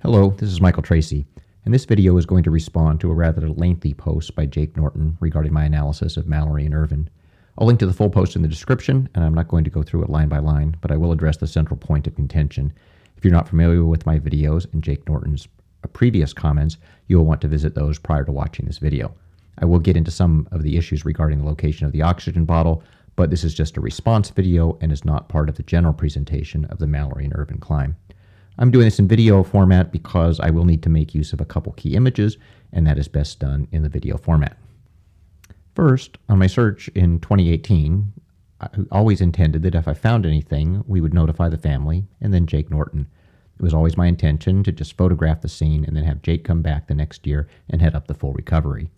Hello, this is Michael Tracy, and this video is going to respond to a rather lengthy post by Jake Norton regarding my analysis of Mallory and Irvin. I'll link to the full post in the description, and I'm not going to go through it line by line, but I will address the central point of contention. If you're not familiar with my videos and Jake Norton's previous comments, you will want to visit those prior to watching this video. I will get into some of the issues regarding the location of the oxygen bottle, but this is just a response video and is not part of the general presentation of the Mallory and Irvin climb. I'm doing this in video format because I will need to make use of a couple key images, and that is best done in the video format. First, on my search in 2018, I always intended that if I found anything, we would notify the family and then Jake Norton. It was always my intention to just photograph the scene and then have Jake come back the next year and head up the full recovery.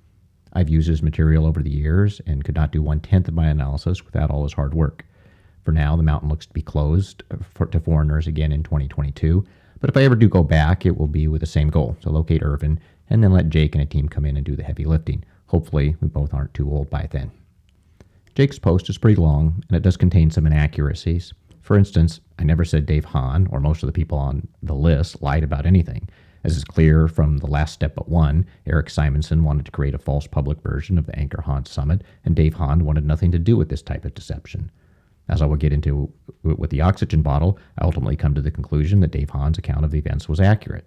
I've used his material over the years and could not do 1/10 of my analysis without all his hard work. For now, the mountain looks to be closed to foreigners again in 2022, but if I ever do go back, it will be with the same goal, to locate Irvin and then let Jake and a team come in and do the heavy lifting. Hopefully, we both aren't too old by then. Jake's post is pretty long, and it does contain some inaccuracies. For instance, I never said Dave Hahn, or most of the people on the list, lied about anything. As is clear from the last step but one, Eric Simonson wanted to create a false public version of the Anchor Hahn Summit, and Dave Hahn wanted nothing to do with this type of deception. As I will get into with the oxygen bottle, I ultimately come to the conclusion that Dave Hahn's account of the events was accurate.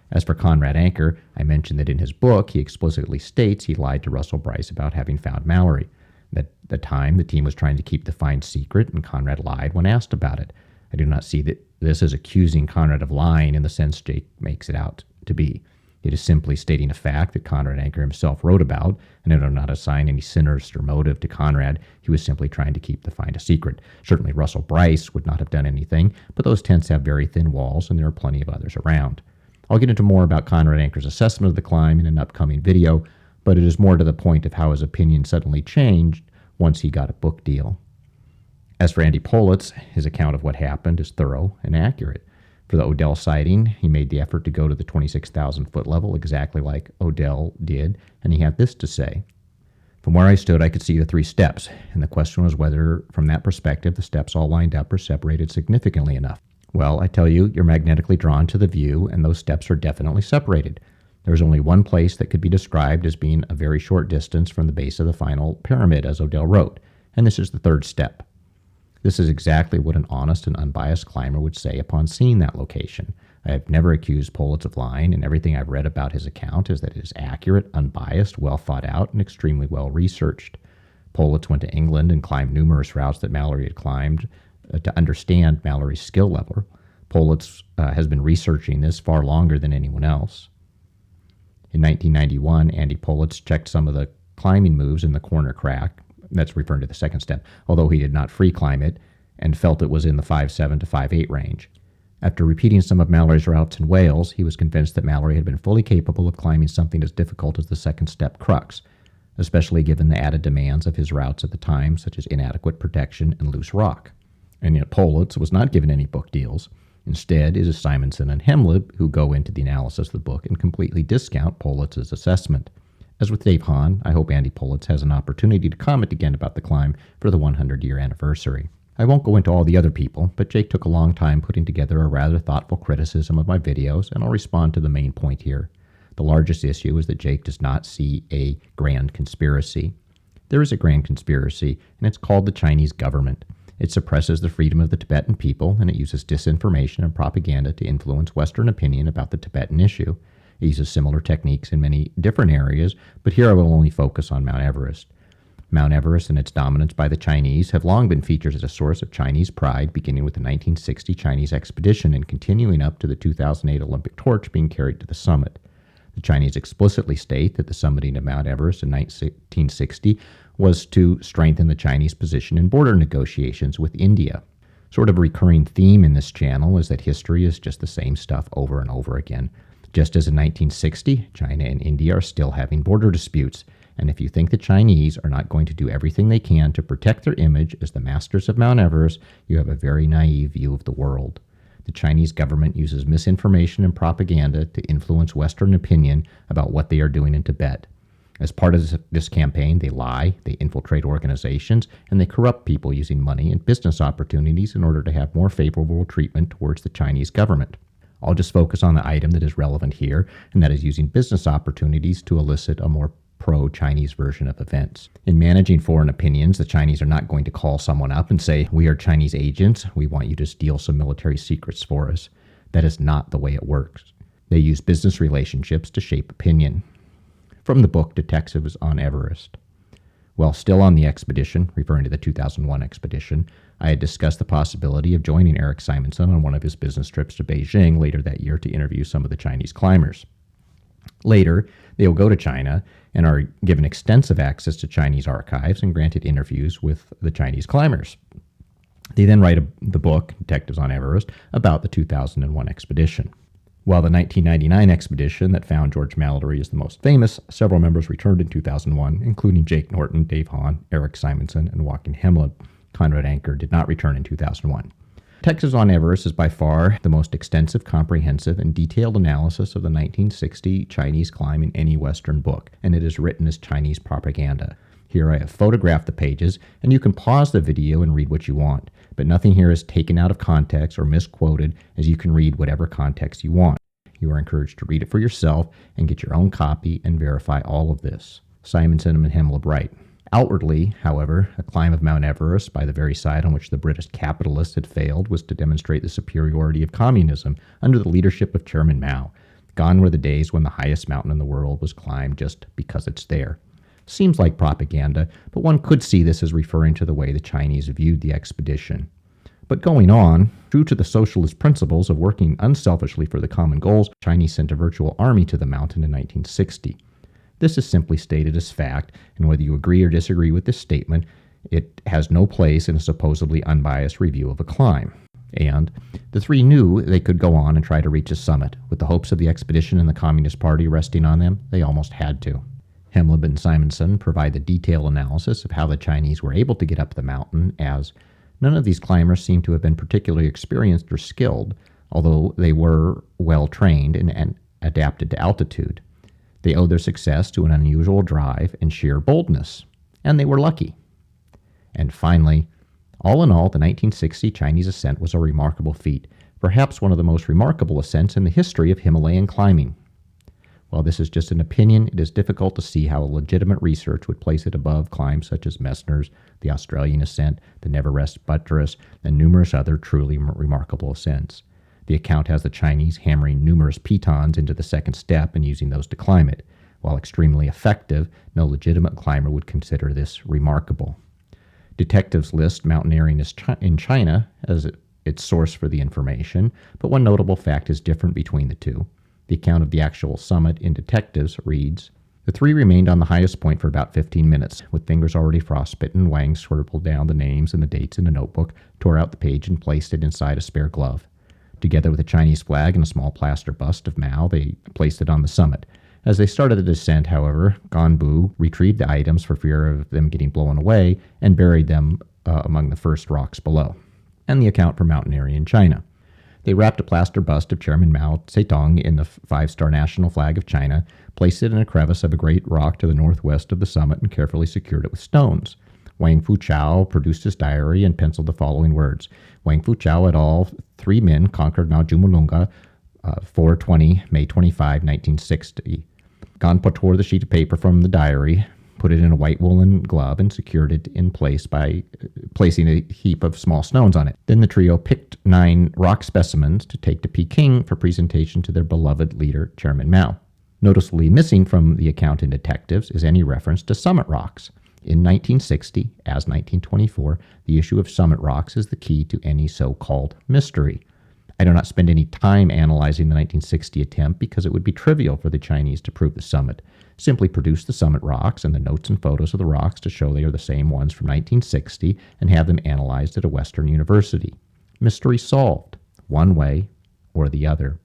As for Conrad Anker, I mentioned that in his book, he explicitly states he lied to Russell Bryce about having found Mallory. At the time, the team was trying to keep the find secret, and Conrad lied when asked about it. I do not see this as accusing Conrad of lying in the sense Jake makes it out to be. It is simply stating a fact that Conrad Anker himself wrote about, and I do not assign any sinister motive to Conrad. He was simply trying to keep the find a secret. Certainly Russell Bryce would not have done anything, but those tents have very thin walls, and there are plenty of others around. I'll get into more about Conrad Anker's assessment of the climb in an upcoming video, but it is more to the point of how his opinion suddenly changed once he got a book deal. As for Andy Pulitz, his account of what happened is thorough and accurate. For the Odell sighting, he made the effort to go to the 26,000-foot level exactly like Odell did, and he had this to say. From where I stood, I could see the 3 steps, and the question was whether, from that perspective, the steps all lined up or separated significantly enough. Well, I tell you, you're magnetically drawn to the view, and those steps are definitely separated. There's only one place that could be described as being a very short distance from the base of the final pyramid, as Odell wrote, and this is the 3rd step. This is exactly what an honest and unbiased climber would say upon seeing that location. I have never accused Pulitz of lying, and everything I've read about his account is that it is accurate, unbiased, well thought out, and extremely well researched. Pulitz went to England and climbed numerous routes that Mallory had climbed to understand Mallory's skill level. Pulitz has been researching this far longer than anyone else. In 1991, Andy Pulitz checked some of the climbing moves in the corner crack. That's referring to the 2nd step, although he did not free climb it and felt it was in the 5.7 to 5.8 range. After repeating some of Mallory's routes in Wales, he was convinced that Mallory had been fully capable of climbing something as difficult as the 2nd step crux, especially given the added demands of his routes at the time, such as inadequate protection and loose rock. And yet Pulitz was not given any book deals. Instead, it is Simonson and Hemlib who go into the analysis of the book and completely discount Pulitz's assessment. As with Dave Hahn, I hope Andy Pulitz has an opportunity to comment again about the climb for the 100-year anniversary. I won't go into all the other people, but Jake took a long time putting together a rather thoughtful criticism of my videos, and I'll respond to the main point here. The largest issue is that Jake does not see a grand conspiracy. There is a grand conspiracy, and it's called the Chinese government. It suppresses the freedom of the Tibetan people, and it uses disinformation and propaganda to influence Western opinion about the Tibetan issue. It uses similar techniques in many different areas, but here I will only focus on Mount Everest. Mount Everest and its dominance by the Chinese have long been featured as a source of Chinese pride, beginning with the 1960 Chinese expedition and continuing up to the 2008 Olympic torch being carried to the summit. The Chinese explicitly state that the summiting of Mount Everest in 1960 was to strengthen the Chinese position in border negotiations with India. Sort of a recurring theme in this channel is that history is just the same stuff over and over again. Just as in 1960, China and India are still having border disputes, and if you think the Chinese are not going to do everything they can to protect their image as the masters of Mount Everest, you have a very naive view of the world. The Chinese government uses misinformation and propaganda to influence Western opinion about what they are doing in Tibet. As part of this campaign, they lie, they infiltrate organizations, and they corrupt people using money and business opportunities in order to have more favorable treatment towards the Chinese government. I'll just focus on the item that is relevant here, and that is using business opportunities to elicit a more pro-Chinese version of events. In managing foreign opinions, the Chinese are not going to call someone up and say, "We are Chinese agents. We want you to steal some military secrets for us." That is not the way it works. They use business relationships to shape opinion. From the book Detectives on Everest. While still on the expedition, referring to the 2001 expedition, I had discussed the possibility of joining Eric Simonson on one of his business trips to Beijing later that year to interview some of the Chinese climbers. Later, they will go to China and are given extensive access to Chinese archives and granted interviews with the Chinese climbers. They then write the book, Detectives on Everest, about the 2001 expedition. While the 1999 expedition that found George Mallory is the most famous, several members returned in 2001, including Jake Norton, Dave Hahn, Eric Simonson, and Joachim Hemleb. Conrad Anker did not return in 2001. Detectives on Everest is by far the most extensive, comprehensive, and detailed analysis of the 1960 Chinese climb in any Western book, and it is written as Chinese propaganda. Here I have photographed the pages, and you can pause the video and read what you want, but nothing here is taken out of context or misquoted, as you can read whatever context you want. You are encouraged to read it for yourself and get your own copy and verify all of this. Simonson and Hemleb write. Outwardly, however, a climb of Mount Everest by the very side on which the British capitalists had failed was to demonstrate the superiority of communism under the leadership of Chairman Mao. Gone were the days when the highest mountain in the world was climbed just because it's there. Seems like propaganda, but one could see this as referring to the way the Chinese viewed the expedition. But going on, true to the socialist principles of working unselfishly for the common goals, the Chinese sent a virtual army to the mountain in 1960. This is simply stated as fact, and whether you agree or disagree with this statement, it has no place in a supposedly unbiased review of a climb. And the three knew they could go on and try to reach a summit. With the hopes of the expedition and the Communist Party resting on them, they almost had to. Hemleb and Simonson provide the detailed analysis of how the Chinese were able to get up the mountain, as none of these climbers seem to have been particularly experienced or skilled, although they were well trained and adapted to altitude. They owed their success to an unusual drive and sheer boldness, and they were lucky. And finally, all in all, the 1960 Chinese ascent was a remarkable feat, perhaps one of the most remarkable ascents in the history of Himalayan climbing. While this is just an opinion, it is difficult to see how legitimate research would place it above climbs such as Messner's, the Australian ascent, the Everest buttress, and numerous other truly remarkable ascents. The account has the Chinese hammering numerous pitons into the second step and using those to climb it. While extremely effective, no legitimate climber would consider this remarkable. Detectives list mountaineering in China as its source for the information, but one notable fact is different between the two. The account of the actual summit in Detectives reads, "The three remained on the highest point for about 15 minutes. With fingers already frostbitten, Wang scribbled down the names and the dates in a notebook, tore out the page, and placed it inside a spare glove. Together with a Chinese flag and a small plaster bust of Mao, they placed it on the summit. As they started the descent, however, Ganbu retrieved the items for fear of them getting blown away and buried them among the first rocks below." And the account for mountaineering in China. They wrapped a plaster bust of Chairman Mao Zedong in the five-star national flag of China, placed it in a crevice of a great rock to the northwest of the summit, and carefully secured it with stones. Wang Fuchao produced his diary and penciled the following words. Wang Fuchao et al., 3 men conquered Mount Jumulunga, 4/20, May 25, 1960. Ganpo tore the sheet of paper from the diary, put it in a white woolen glove, and secured it in place by placing a heap of small stones on it. Then the trio picked 9 rock specimens to take to Peking for presentation to their beloved leader, Chairman Mao. Noticeably missing from the account in Detectives is any reference to summit rocks. In 1960, as 1924, the issue of summit rocks is the key to any so-called mystery. I do not spend any time analyzing the 1960 attempt because it would be trivial for the Chinese to prove the summit. Simply produce the summit rocks and the notes and photos of the rocks to show they are the same ones from 1960 and have them analyzed at a Western university. Mystery solved, one way or the other.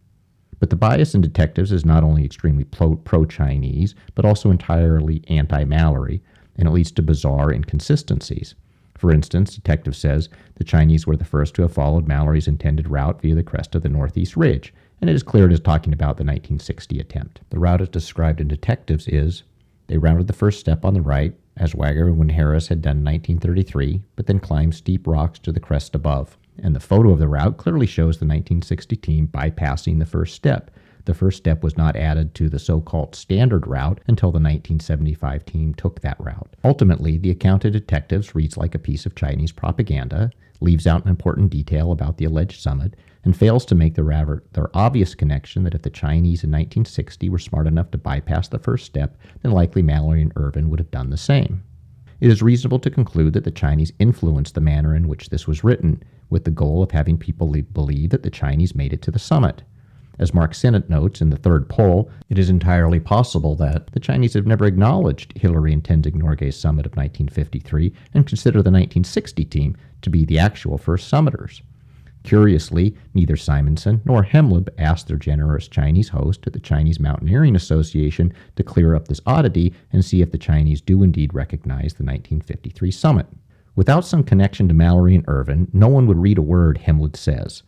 But the bias in Detectives is not only extremely pro-Chinese, but also entirely anti-Mallory, and it leads to bizarre inconsistencies. For instance, Detective says the Chinese were the first to have followed Mallory's intended route via the crest of the Northeast Ridge, and it is clear it is talking about the 1960 attempt. The route as described in Detectives is, they rounded the first step on the right, as Wagner and Harris had done in 1933, but then climbed steep rocks to the crest above. and the photo of the route clearly shows the 1960 team bypassing the first step. The first step was not added to the so-called standard route until the 1975 team took that route. Ultimately, the account of detectives reads like a piece of Chinese propaganda, leaves out an important detail about the alleged summit, and fails to make the rather obvious connection that if the Chinese in 1960 were smart enough to bypass the first step, then likely Mallory and Irvin would have done the same. It is reasonable to conclude that the Chinese influenced the manner in which this was written, with the goal of having people believe that the Chinese made it to the summit. As Mark Sennett notes in the third poll, it is entirely possible that the Chinese have never acknowledged Hillary and Tenzing Norgay's summit of 1953 and consider the 1960 team to be the actual first summiters. Curiously, neither Simonson nor Hemleb asked their generous Chinese host at the Chinese Mountaineering Association to clear up this oddity and see if the Chinese do indeed recognize the 1953 summit. Without some connection to Mallory and Irvin, no one would read a word Hemleb says.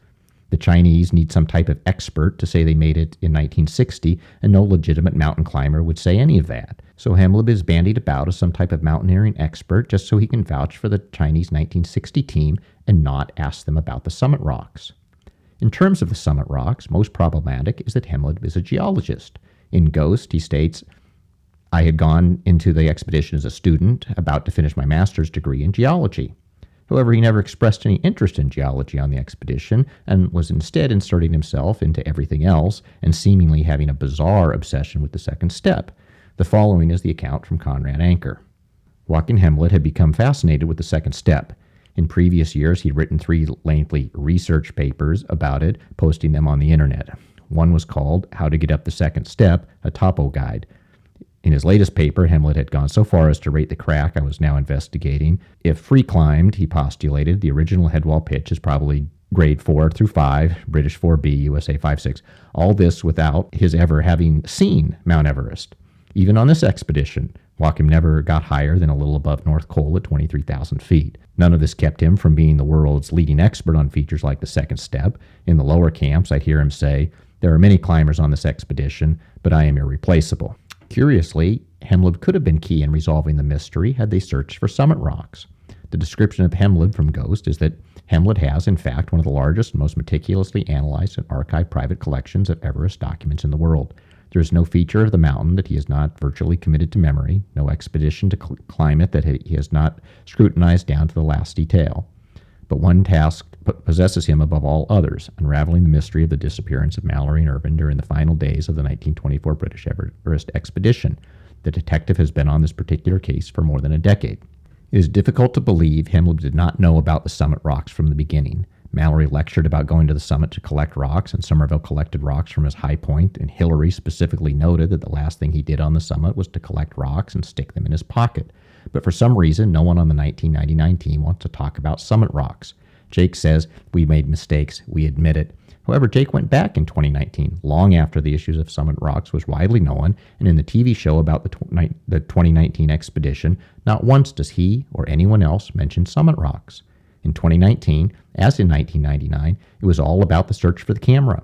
The Chinese need some type of expert to say they made it in 1960, and no legitimate mountain climber would say any of that. So Hemleb is bandied about as some type of mountaineering expert just so he can vouch for the Chinese 1960 team and not ask them about the summit rocks. In terms of the summit rocks, most problematic is that Hemleb is a geologist. In Ghost, he states, "I had gone into the expedition as a student, about to finish my master's degree in geology." However, he never expressed any interest in geology on the expedition and was instead inserting himself into everything else and seemingly having a bizarre obsession with the second step. The following is the account from Conrad Anker. Joachim Hemleb had become fascinated with the second step. In previous years, he'd written 3 lengthy research papers about it, posting them on the internet. One was called How to Get Up the Second Step, a Topo Guide. In his latest paper, Hemleb had gone so far as to rate the crack I was now investigating. If free climbed, he postulated, the original headwall pitch is probably grade 4 through 5, British 4B, USA 5.6. All this without his ever having seen Mount Everest. Even on this expedition, Joachim never got higher than a little above North Col at 23,000 feet. None of this kept him from being the world's leading expert on features like the second step. In the lower camps, I'd hear him say, "There are many climbers on this expedition, but I am irreplaceable." Curiously, Hemleb could have been key in resolving the mystery had they searched for summit rocks. The description of Hemleb from Ghost is that Hemleb has, in fact, one of the largest and most meticulously analyzed and archived private collections of Everest documents in the world. There is no feature of the mountain that he has not virtually committed to memory, no expedition to climb it that he has not scrutinized down to the last detail. But one task possesses him above all others, unraveling the mystery of the disappearance of Mallory and Irvin during the final days of the 1924 British Everest expedition. The detective has been on this particular case for more than a decade. It is difficult to believe Hemleb did not know about the summit rocks from the beginning. Mallory lectured about going to the summit to collect rocks, and Somerville collected rocks from his high point, and Hillary specifically noted that the last thing he did on the summit was to collect rocks and stick them in his pocket. But for some reason, no one on the 1999 team wants to talk about summit rocks. Jake says, "We made mistakes, we admit it." However, Jake went back in 2019, long after the issues of summit rocks was widely known, and in the TV show about the 2019 expedition, not once does he or anyone else mention summit rocks. In 2019, as in 1999, it was all about the search for the camera.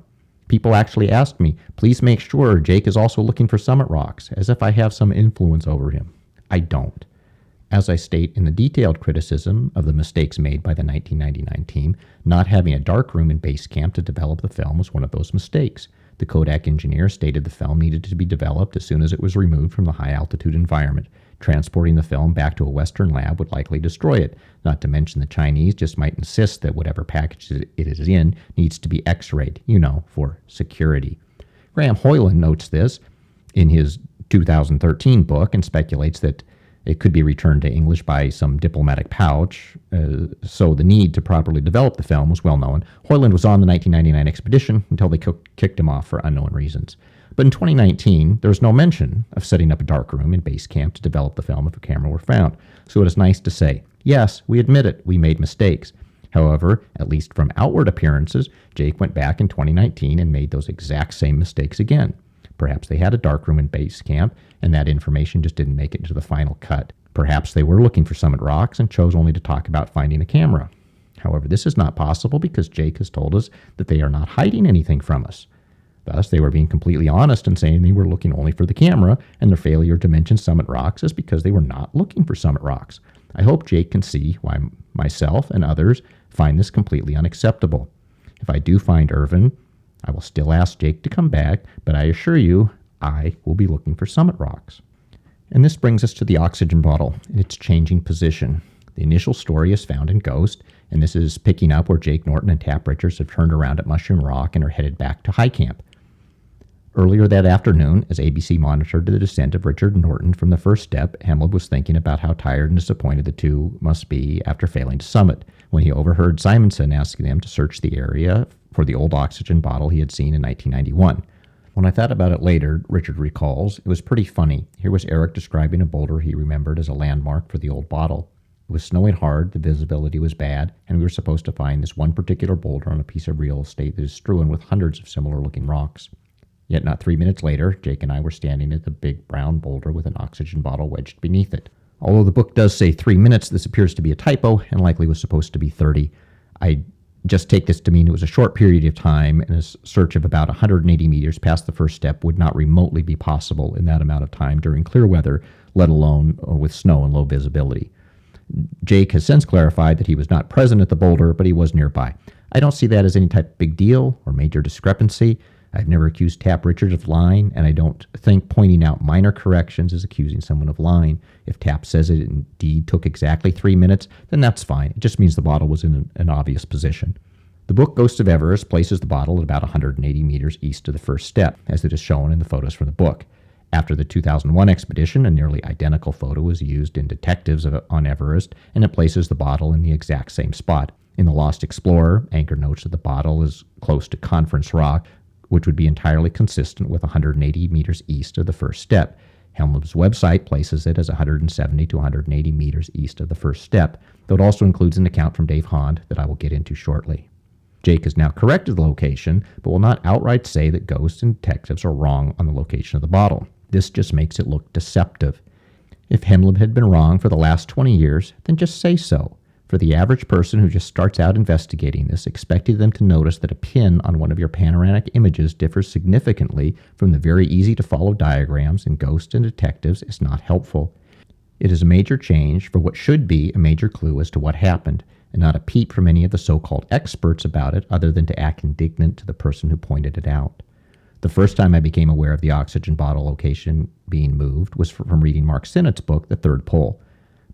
People actually asked me, "Please make sure Jake is also looking for summit rocks," as if I have some influence over him. I don't. As I state in the detailed criticism of the mistakes made by the 1999 team, not having a darkroom in base camp to develop the film was one of those mistakes. The Kodak engineer stated the film needed to be developed as soon as it was removed from the high-altitude environment. Transporting the film back to a Western lab would likely destroy it, not to mention the Chinese just might insist that whatever package it is in needs to be X-rayed, for security. Graham Hoyland notes this in his 2013 book and speculates that it could be returned to English by some diplomatic pouch, so the need to properly develop the film was well known. Hoyland was on the 1999 expedition until they kicked him off for unknown reasons. But in 2019, there was no mention of setting up a darkroom in base camp to develop the film if a camera were found. So it is nice to say, yes, we admit it, we made mistakes. However, at least from outward appearances, Jake went back in 2019 and made those exact same mistakes again. Perhaps they had a darkroom in base camp, and that information just didn't make it into the final cut. Perhaps they were looking for summit rocks and chose only to talk about finding a camera. However, this is not possible because Jake has told us that they are not hiding anything from us. Thus, they were being completely honest and saying they were looking only for the camera, and their failure to mention summit rocks is because they were not looking for summit rocks. I hope Jake can see why myself and others find this completely unacceptable. If I do find Irvin, I will still ask Jake to come back, but I assure you, I will be looking for summit rocks. And this brings us to the oxygen bottle and its changing position. The initial story is found in Ghost, and this is picking up where Jake Norton and Tap Richards have turned around at Mushroom Rock and are headed back to high camp. Earlier that afternoon, as ABC monitored the descent of Richard Norton from the first step, Hemleb was thinking about how tired and disappointed the two must be after failing to summit, when he overheard Simonson asking them to search the area for the old oxygen bottle he had seen in 1991. When I thought about it later, Richard recalls, it was pretty funny. Here was Eric describing a boulder he remembered as a landmark for the old bottle. It was snowing hard, the visibility was bad, and we were supposed to find this one particular boulder on a piece of real estate that is strewn with hundreds of similar-looking rocks. Yet not 3 minutes later, Jake and I were standing at the big brown boulder with an oxygen bottle wedged beneath it. Although the book does say 3 minutes, this appears to be a typo and likely was supposed to be 30. I just take this to mean it was a short period of time, and a search of about 180 meters past the first step would not remotely be possible in that amount of time during clear weather, let alone with snow and low visibility. Jake has since clarified that he was not present at the boulder, but he was nearby. I don't see that as any type of big deal or major discrepancy. I've never accused Tap Richards of lying, and I don't think pointing out minor corrections is accusing someone of lying. If Tap says it indeed took exactly 3 minutes, then that's fine. It just means the bottle was in an obvious position. The book Ghosts of Everest places the bottle at about 180 meters east of the first step, as it is shown in the photos from the book. After the 2001 expedition, a nearly identical photo was used in Detectives on Everest, and it places the bottle in the exact same spot. In The Lost Explorer, Anchor notes that the bottle is close to Conference Rock, which would be entirely consistent with 180 meters east of the first step. Hemleb's website places it as 170 to 180 meters east of the first step, though it also includes an account from Dave Hond that I will get into shortly. Jake has now corrected the location, but will not outright say that Ghosts and Detectives are wrong on the location of the bottle. This just makes it look deceptive. If Hemleb had been wrong for the last 20 years, then just say so. For the average person who just starts out investigating this, expecting them to notice that a pin on one of your panoramic images differs significantly from the very easy-to-follow diagrams in Ghosts and Detectives is not helpful. It is a major change for what should be a major clue as to what happened, and not a peep from any of the so-called experts about it other than to act indignant to the person who pointed it out. The first time I became aware of the oxygen bottle location being moved was from reading Mark Sinnott's book, The Third Pole.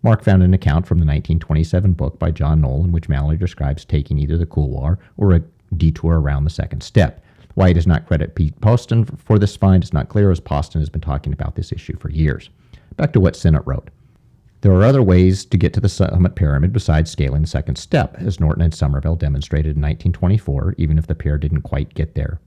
Mark found an account from the 1927 book by John Knoll in which Mallory describes taking either the couloir or a detour around the second step. Why he does not credit Pete Poston for this find is not clear, as Poston has been talking about this issue for years. Back to what Sinnott wrote. There are other ways to get to the summit pyramid besides scaling the second step, as Norton and Somerville demonstrated in 1924, even if the pair didn't quite get there.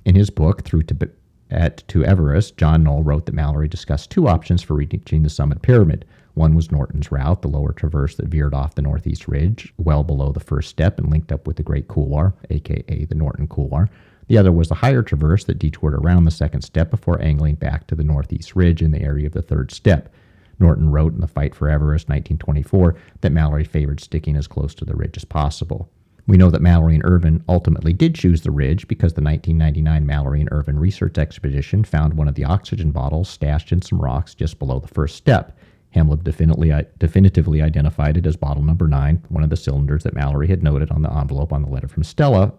In his book, Through to Everest, John Knoll wrote that Mallory discussed two options for reaching the summit pyramid. One was Norton's route, the lower traverse that veered off the northeast ridge, well below the first step and linked up with the Great Couloir, a.k.a. the Norton Couloir. The other was the higher traverse that detoured around the second step before angling back to the northeast ridge in the area of the third step. Norton wrote in The Fight for Everest, 1924, that Mallory favored sticking as close to the ridge as possible. We know that Mallory and Irvin ultimately did choose the ridge because the 1999 Mallory and Irvin research expedition found one of the oxygen bottles stashed in some rocks just below the first step. Hemleb definitively identified it as bottle number 9, one of the cylinders that Mallory had noted on the envelope on the letter from Stella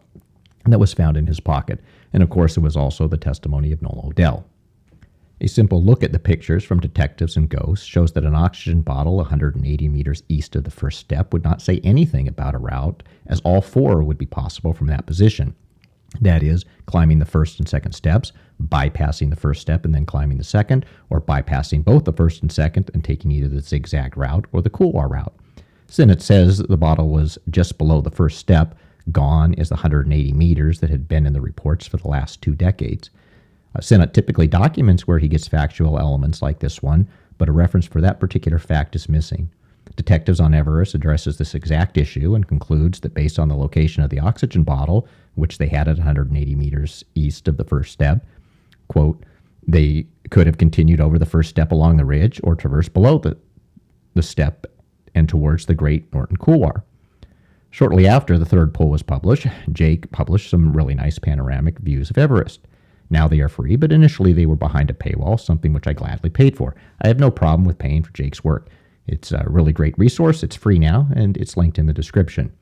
that was found in his pocket. And of course, it was also the testimony of Noel Odell. A simple look at the pictures from Detectives and Ghosts shows that an oxygen bottle 180 meters east of the first step would not say anything about a route, as all four would be possible from that position. That is, climbing the first and second steps, bypassing the first step and then climbing the second, or bypassing both the first and second and taking either the zigzag route or the couloir route. Sinnott says that the bottle was just below the first step. Gone is the 180 meters that had been in the reports for the last 2 decades. Sinnott typically documents where he gets factual elements like this one, but a reference for that particular fact is missing. Detectives on Everest addresses this exact issue and concludes that based on the location of the oxygen bottle, which they had at 180 meters east of the first step, quote, they could have continued over the first step along the ridge or traversed below the step and towards the Great Norton Couloir. Shortly after the third pole was published, Jake published some really nice panoramic views of Everest. Now they are free, but initially they were behind a paywall, something which I gladly paid for. I have no problem with paying for Jake's work. It's a really great resource. It's free now, and it's linked in the description.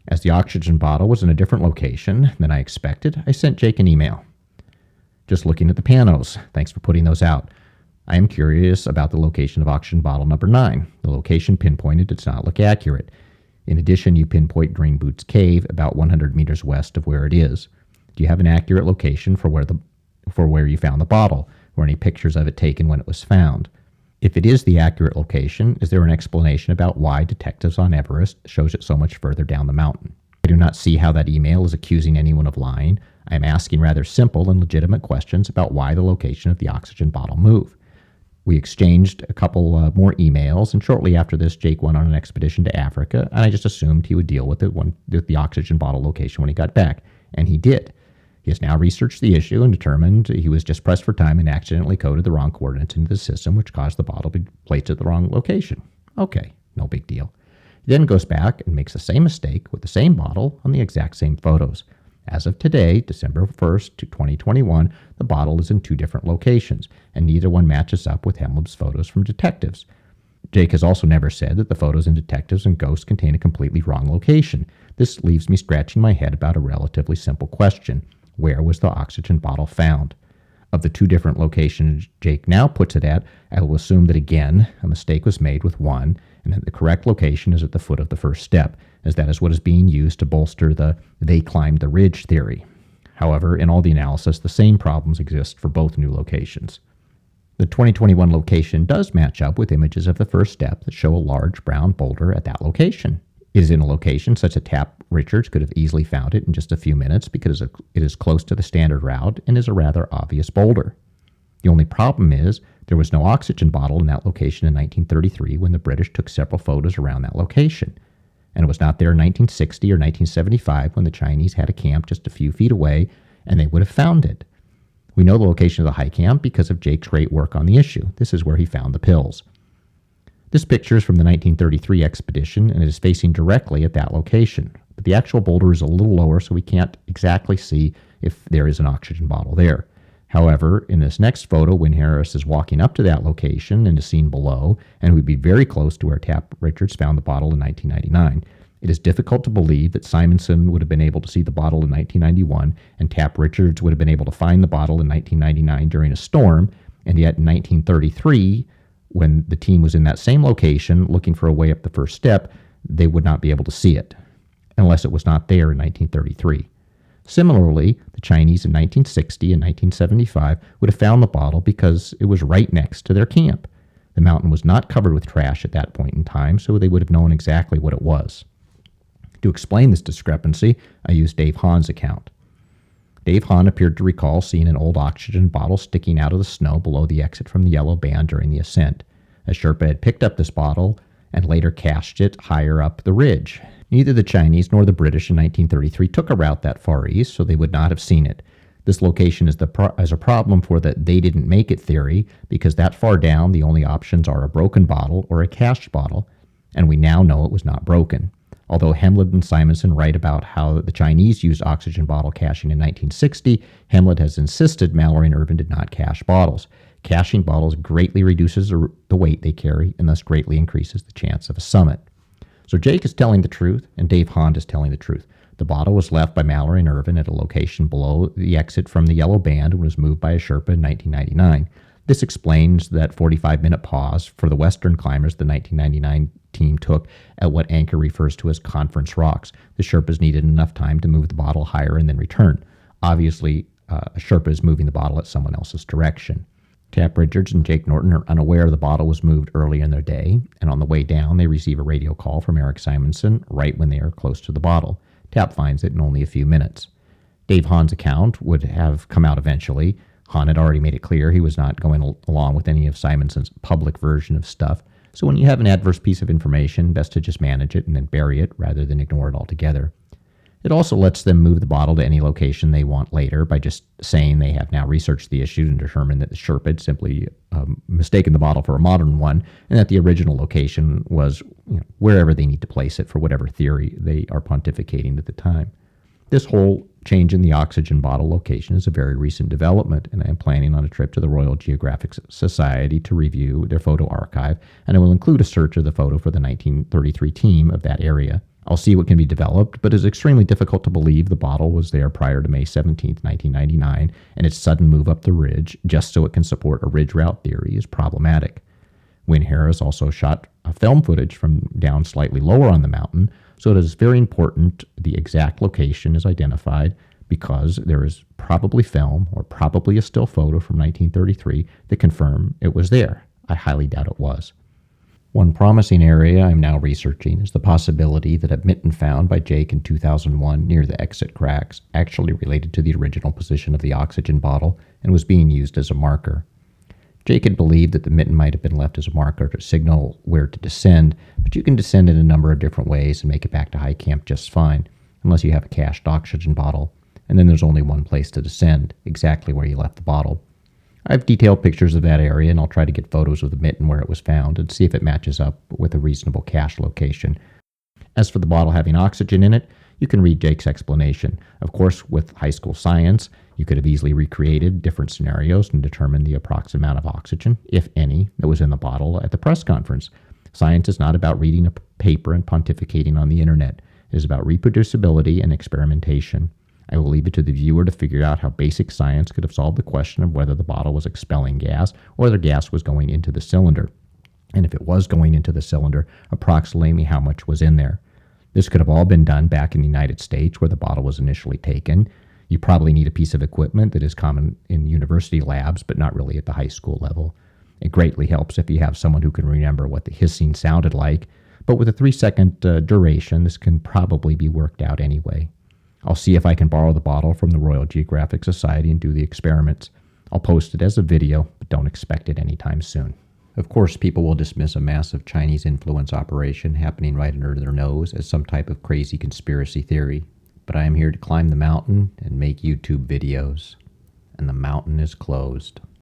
As the oxygen bottle was in a different location than I expected, I sent Jake an email. Just looking at the panos. Thanks for putting those out. I am curious about the location of oxygen bottle number 9. The location pinpointed does not look accurate. In addition, you pinpoint Green Boots Cave about 100 meters west of where it is. Do you have an accurate location for where you found the bottle, or any pictures of it taken when it was found? If it is the accurate location, is there an explanation about why detectives on Everest shows it so much further down the mountain? I do not see how that email is accusing anyone of lying. I am asking rather simple and legitimate questions about why the location of the oxygen bottle moved. We exchanged a couple more emails, and shortly after this, Jake went on an expedition to Africa, and I just assumed he would deal with the oxygen bottle location when he got back, and he did. He has now researched the issue and determined he was just pressed for time and accidentally coded the wrong coordinates into the system, which caused the bottle to be placed at the wrong location. Okay, no big deal. He then goes back and makes the same mistake with the same bottle on the exact same photos. As of today, December 1st, 2021, the bottle is in 2 different locations, and neither one matches up with Hemleb's photos from detectives. Jake has also never said that the photos in Detectives and Ghosts contain a completely wrong location. This leaves me scratching my head about a relatively simple question. Where was the oxygen bottle found? Of the 2 different locations Jake now puts it at, I will assume that again, a mistake was made with one, and that the correct location is at the foot of the first step, as that is what is being used to bolster the "they climbed the ridge" theory. However, in all the analysis, the same problems exist for both new locations. The 2021 location does match up with images of the first step that show a large brown boulder at that location. It is in a location such that Tap Richards could have easily found it in just a few minutes because it is close to the standard route and is a rather obvious boulder. The only problem is there was no oxygen bottle in that location in 1933 when the British took several photos around that location. And it was not there in 1960 or 1975 when the Chinese had a camp just a few feet away and they would have found it. We know the location of the high camp because of Jake's great work on the issue. This is where he found the pills. This picture is from the 1933 expedition and it is facing directly at that location. But the actual boulder is a little lower, so we can't exactly see if there is an oxygen bottle there. However, in this next photo, when Harris is walking up to that location and is seen below, and would be very close to where Tap Richards found the bottle in 1999, it is difficult to believe that Simonson would have been able to see the bottle in 1991, and Tap Richards would have been able to find the bottle in 1999 during a storm, and yet in 1933, when the team was in that same location looking for a way up the first step, they would not be able to see it, unless it was not there in 1933. Similarly, the Chinese in 1960 and 1975 would have found the bottle because it was right next to their camp. The mountain was not covered with trash at that point in time, so they would have known exactly what it was. To explain this discrepancy, I used Dave Hahn's account. Dave Hahn appeared to recall seeing an old oxygen bottle sticking out of the snow below the exit from the yellow band during the ascent. A Sherpa had picked up this bottle and later cached it higher up the ridge. Neither the Chinese nor the British in 1933 took a route that far east, so they would not have seen it. This location is a problem for the "they didn't make it" theory, because that far down the only options are a broken bottle or a cached bottle, and we now know it was not broken. Although Hemleb and Simonson write about how the Chinese used oxygen bottle caching in 1960, Hemleb has insisted Mallory and Irvin did not cache bottles. Caching bottles greatly reduces the weight they carry and thus greatly increases the chance of a summit. So Jake is telling the truth, and Dave Hahn is telling the truth. The bottle was left by Mallory and Irvin at a location below the exit from the yellow band and was moved by a Sherpa in 1999. This explains that 45-minute pause for the Western climbers the 1999 team took at what Anchor refers to as Conference Rocks. The Sherpas needed enough time to move the bottle higher and then return. Obviously, a Sherpa is moving the bottle at someone else's direction. Tap Richards and Jake Norton are unaware the bottle was moved early in their day, and on the way down, they receive a radio call from Eric Simonson right when they are close to the bottle. Tap finds it in only a few minutes. Dave Hahn's account would have come out eventually. Hahn had already made it clear he was not going along with any of Simonson's public version of stuff, so when you have an adverse piece of information, best to just manage it and then bury it rather than ignore it altogether. It also lets them move the bottle to any location they want later by just saying they have now researched the issue and determined that the Sherpa had simply mistaken the bottle for a modern one, and that the original location was wherever they need to place it for whatever theory they are pontificating at the time. This whole change in the oxygen bottle location is a very recent development, and I am planning on a trip to the Royal Geographic Society to review their photo archive, and I will include a search of the photo for the 1933 team of that area. I'll see what can be developed, but it's extremely difficult to believe the bottle was there prior to May 17, 1999, and its sudden move up the ridge just so it can support a ridge route theory is problematic. Wynne Harris also shot film footage from down slightly lower on the mountain, so it is very important the exact location is identified because there is probably film or probably a still photo from 1933 that confirm it was there. I highly doubt it was. One promising area I'm now researching is the possibility that a mitten found by Jake in 2001 near the exit cracks actually related to the original position of the oxygen bottle and was being used as a marker. Jake had believed that the mitten might have been left as a marker to signal where to descend, but you can descend in a number of different ways and make it back to high camp just fine, unless you have a cached oxygen bottle, and then there's only one place to descend, exactly where you left the bottle. I have detailed pictures of that area, and I'll try to get photos of the mitten where it was found and see if it matches up with a reasonable cache location. As for the bottle having oxygen in it, you can read Jake's explanation. Of course, with high school science, you could have easily recreated different scenarios and determined the approximate amount of oxygen, if any, that was in the bottle at the press conference. Science is not about reading a paper and pontificating on the internet. It is about reproducibility and experimentation. I will leave it to the viewer to figure out how basic science could have solved the question of whether the bottle was expelling gas or the gas was going into the cylinder. And if it was going into the cylinder, approximately how much was in there. This could have all been done back in the United States where the bottle was initially taken. You probably need a piece of equipment that is common in university labs, but not really at the high school level. It greatly helps if you have someone who can remember what the hissing sounded like, but with a 3-second duration, this can probably be worked out anyway. I'll see if I can borrow the bottle from the Royal Geographic Society and do the experiments. I'll post it as a video, but don't expect it anytime soon. Of course, people will dismiss a massive Chinese influence operation happening right under their nose as some type of crazy conspiracy theory. But I am here to climb the mountain and make YouTube videos. And the mountain is closed.